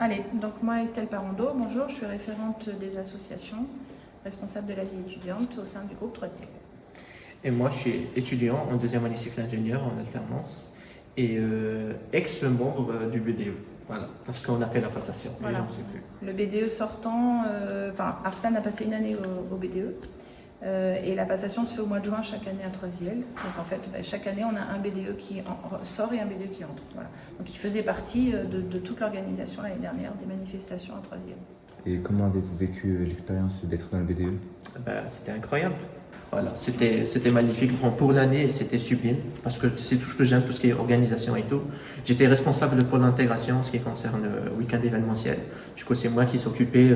Allez, donc moi Estelle Parondo, bonjour, je suis référente des associations, responsable de la vie étudiante au sein du groupe 3e. Et moi, je suis étudiant en deuxième année cycle ingénieur en alternance et ex-membre du BDE. Voilà, parce qu'on a fait la passation, Voilà. les gens ne savent plus. Le BDE sortant, Arslan a passé une année au BDE et la passation se fait au mois de juin chaque année à Troisiel. Donc en fait, chaque année, on a un BDE qui sort et un BDE qui entre. Voilà. Donc il faisait partie de toute l'organisation l'année dernière des manifestations à Troisiel. Et comment avez-vous vécu l'expérience d'être dans le BDE? C'était incroyable. Voilà, c'était magnifique. Bon, pour l'année, c'était sublime parce que c'est tout ce que j'aime, tout ce qui est organisation et tout. J'étais responsable pour l'intégration en ce qui concerne le week-end événementiel. Du coup, c'est moi qui s'occupais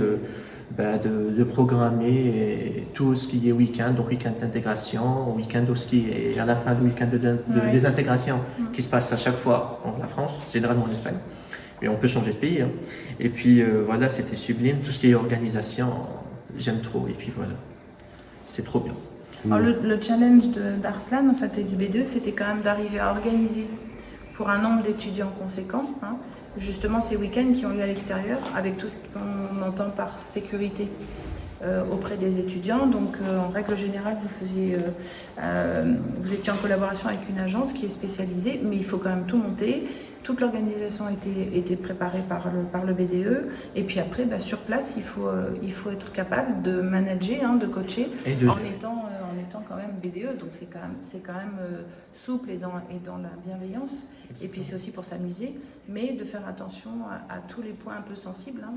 de programmer tout ce qui est week-end, donc week-end d'intégration, week-end au ski et à la fin le week-end de désintégration qui se passe à chaque fois en la France, généralement en Espagne. Mais on peut changer de pays. Hein. Et puis voilà, c'était sublime. Tout ce qui est organisation, j'aime trop. Et puis voilà, c'est trop bien. Alors, le challenge d'Arslan en fait, et du B2, c'était quand même d'arriver à organiser pour un nombre d'étudiants conséquent, hein, justement ces week-ends qui ont lieu à l'extérieur, avec tout ce qu'on entend par sécurité auprès des étudiants. Donc en règle générale, vous étiez en collaboration avec une agence qui est spécialisée, mais il faut quand même tout monter. Toute l'organisation était préparée par le BDE. Et puis après, sur place, il faut être capable de manager, hein, de coacher, en étant quand même BDE. Donc c'est quand même souple et dans la bienveillance. Et puis c'est aussi pour s'amuser, mais de faire attention à tous les points un peu sensibles. Hein,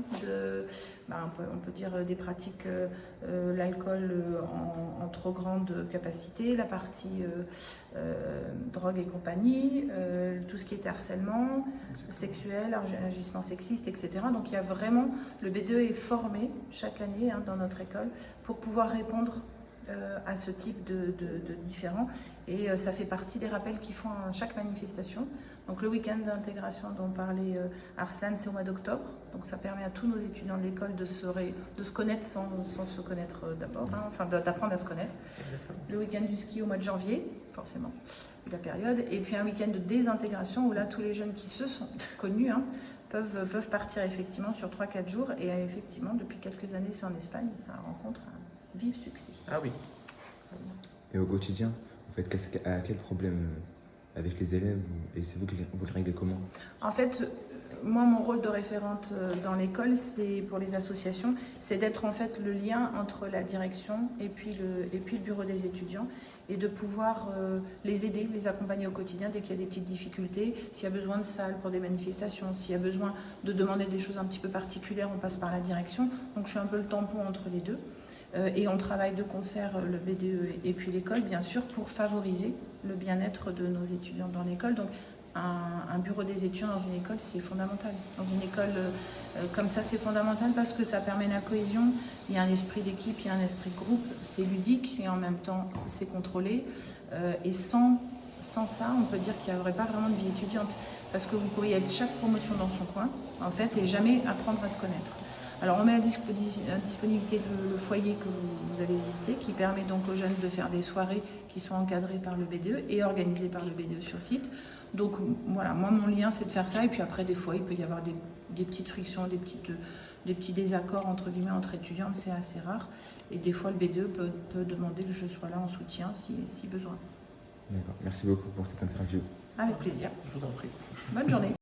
on peut dire des pratiques, l'alcool en trop grande capacité, la partie drogue et compagnie, tout ce qui était harcèlement sexuel, agissement sexiste, etc. Donc il y a vraiment, le BDE est formé chaque année, hein, dans notre école pour pouvoir répondre à ce type de différends, et ça fait partie des rappels qu'ils font à chaque manifestation. Donc le week-end d'intégration dont parlait Arslan, c'est au mois d'octobre, donc ça permet à tous nos étudiants de l'école de se connaître sans se connaître d'abord, hein, enfin d'apprendre à se connaître. Le week-end du ski au mois de janvier, forcément, la période, et puis un week-end de désintégration où là tous les jeunes qui se sont connus, hein, peuvent partir effectivement sur 3-4 jours, et effectivement depuis quelques années c'est en Espagne, ça rencontre un vif succès. Ah oui. Et au quotidien, vous faites à quel problème avec les élèves, et c'est vous le réglez comment? En fait, moi, mon rôle de référente dans l'école, c'est pour les associations, c'est d'être en fait le lien entre la direction et puis le bureau des étudiants, et de pouvoir les aider, les accompagner au quotidien dès qu'il y a des petites difficultés, s'il y a besoin de salles pour des manifestations, s'il y a besoin de demander des choses un petit peu particulières, on passe par la direction. Donc je suis un peu le tampon entre les deux. Et on travaille de concert, le BDE et puis l'école, bien sûr, pour favoriser le bien-être de nos étudiants dans l'école. Donc un bureau des étudiants dans une école, c'est fondamental. Dans une école comme ça, c'est fondamental parce que ça permet la cohésion, il y a un esprit d'équipe, il y a un esprit de groupe, c'est ludique et en même temps c'est contrôlé. Et sans ça, on peut dire qu'il n'y aurait pas vraiment de vie étudiante, parce que vous pourriez être chaque promotion dans son coin, en fait, et jamais apprendre à se connaître. Alors on met à disponibilité le foyer que vous avez visité, qui permet donc aux jeunes de faire des soirées qui sont encadrées par le BDE et organisées par le BDE sur site. Donc voilà, moi mon lien c'est de faire ça, et puis après des fois il peut y avoir des petites frictions, des petits désaccords entre guillemets entre étudiants, c'est assez rare. Et des fois le BDE peut demander que je sois là en soutien si besoin. D'accord, merci beaucoup pour cette interview. Avec plaisir. Je vous en prie. Bonne journée.